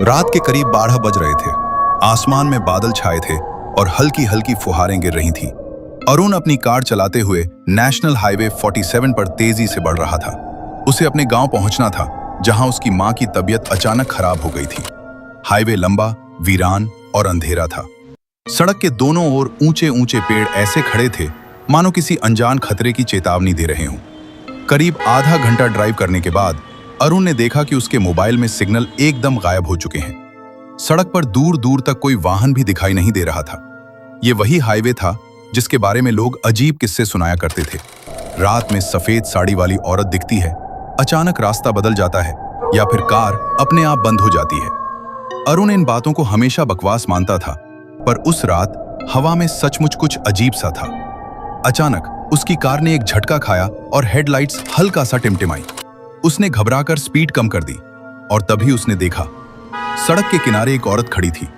रात के करीब 12 बज रहे थे। आसमान में बादल छाए थे और हल्की हल्की फुहारें गिर रही थीं। अरुण अपनी कार चलाते हुए नेशनल हाईवे 47 पर तेजी से बढ़ रहा था। उसे अपने गांव पहुंचना था, जहां उसकी मां की तबीयत अचानक खराब हो गई थी। हाईवे लंबा, वीरान और अंधेरा था। सड़क के दोनों ओर ऊंचे ऊंचे पेड़ ऐसे खड़े थे मानो किसी अनजान खतरे की चेतावनी दे रहे हों। करीब आधा घंटा ड्राइव करने के बाद अरुण ने देखा कि उसके मोबाइल में सिग्नल एकदम गायब हो चुके हैं। सड़क पर दूर दूर तक कोई वाहन भी दिखाई नहीं दे रहा था। ये वही हाईवे था जिसके बारे में लोग अजीब किस्से सुनाया करते थे। रात में सफेद साड़ी वाली औरत दिखती है, अचानक रास्ता बदल जाता है, या फिर कार अपने आप बंद हो जाती है। अरुण इन बातों को हमेशा बकवास मानता था, पर उस रात हवा में सचमुच कुछ अजीब सा था। अचानक उसकी कार ने एक झटका खाया और हेडलाइट्स हल्का सा टिमटिमाई। उसने घबराकर स्पीड कम कर दी और तभी उसने देखा सड़क के किनारे एक औरत खड़ी थी।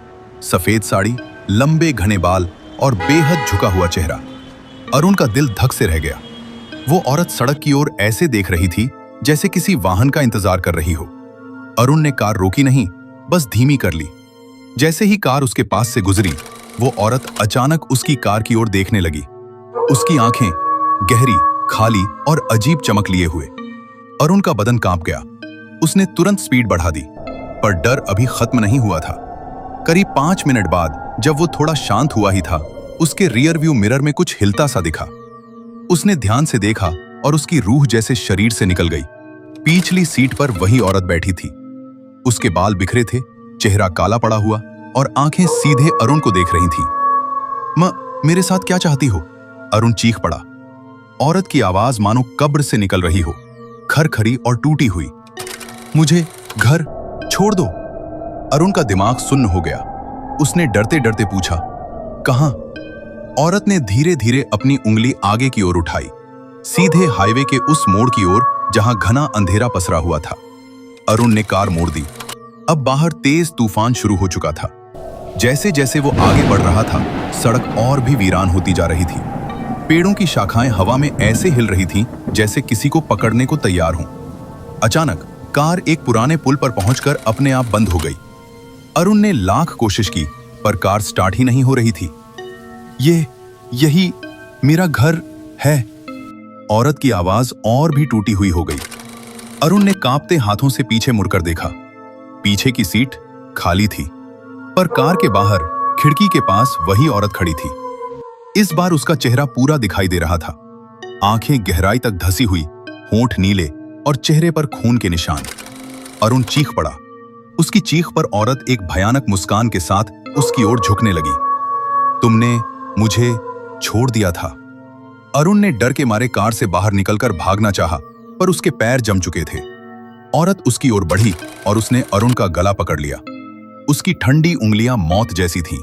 सफेद साड़ी, लंबे घने बाल और बेहद झुका हुआ चेहरा। अरुण का दिल धक से रह गया। वो औरत सड़क की ओर ऐसे देख रही थी जैसे किसी वाहन का इंतजार कर रही हो। अरुण ने कार रोकी नहीं, बस धीमी कर ली। जैसे ही कार उसके पास से गुजरी, वो औरत अचानक उसकी कार की ओर देखने लगी। उसकी आंखें गहरी, खाली और अजीब चमक लिए हुए। अरुण का बदन कांप गया। उसने तुरंत स्पीड बढ़ा दी, पर डर अभी खत्म नहीं हुआ था। करीब 5 मिनट बाद जब वो थोड़ा शांत हुआ ही था, उसके रियर व्यू मिरर में कुछ हिलता सा दिखा। उसने ध्यान से देखा और उसकी रूह जैसे शरीर से निकल गई। पिछली सीट पर वही औरत बैठी थी। उसके बाल बिखरे थे, चेहरा काला पड़ा हुआ और आंखें सीधे अरुण को देख रही थी। "मां, मेरे साथ क्या चाहती हो?" अरुण चीख पड़ा। औरत की आवाज मानो कब्र से निकल रही हो, खरखरी और टूटी हुई। "मुझे घर छोड़ दो।" अरुण का दिमाग सुन्न हो गया। उसने डरते डरते पूछा, "कहां?" औरत ने धीरे धीरे अपनी उंगली आगे की ओर उठाई, सीधे हाईवे के उस मोड़ की ओर जहां घना अंधेरा पसरा हुआ था। अरुण ने कार मोड़ दी। अब बाहर तेज तूफान शुरू हो चुका था। जैसे जैसे वो आगे बढ़ रहा था, सड़क और भी वीरान होती जा रही थी। पेड़ों की शाखाएं हवा में ऐसे हिल रही थीं जैसे किसी को पकड़ने को तैयार हों। अचानक कार एक पुराने पुल पर पहुंचकर अपने आप बंद हो गई। अरुण ने लाख कोशिश की, पर कार स्टार्ट ही नहीं हो रही थी। यही मेरा घर है।" औरत की आवाज और भी टूटी हुई हो गई। अरुण ने कांपते हाथों से पीछे मुड़कर देखा। पीछे की सीट खाली थी, पर कार के बाहर खिड़की के पास वही औरत खड़ी थी। इस बार उसका चेहरा पूरा दिखाई दे रहा था। आंखें गहराई तक धसी हुई, होंठ नीले और चेहरे पर खून के निशान। अरुण चीख पड़ा। उसकी चीख पर औरत एक भयानक मुस्कान के साथ उसकी ओर झुकने लगी। "तुमने मुझे छोड़ दिया था।" अरुण ने डर के मारे कार से बाहर निकलकर भागना चाहा, पर उसके पैर जम चुके थे। औरत उसकी ओर बढ़ी और उसने अरुण का गला पकड़ लिया। उसकी ठंडी उंगलियां मौत जैसी थीं।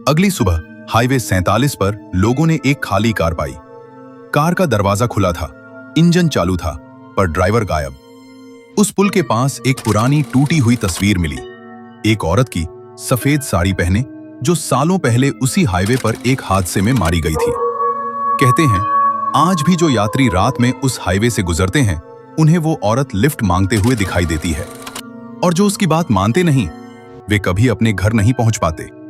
अगली सुबह हाईवे 47 पर लोगों ने एक खाली कार पाई। कार का दरवाजा खुला था, इंजन चालू था, पर ड्राइवर गायब। उस पुल के पास एक पुरानी टूटी हुई तस्वीर मिली, एक औरत की सफेद साड़ी पहने, जो सालों पहले उसी हाईवे पर एक हादसे में मारी गई थी। कहते हैं आज भी जो यात्री रात में उस हाईवे से गुजरते हैं, उन्हें वो औरत लिफ्ट मांगते हुए दिखाई देती है, और जो उसकी बात मानते नहीं, वे कभी अपने घर नहीं पहुंच पाते।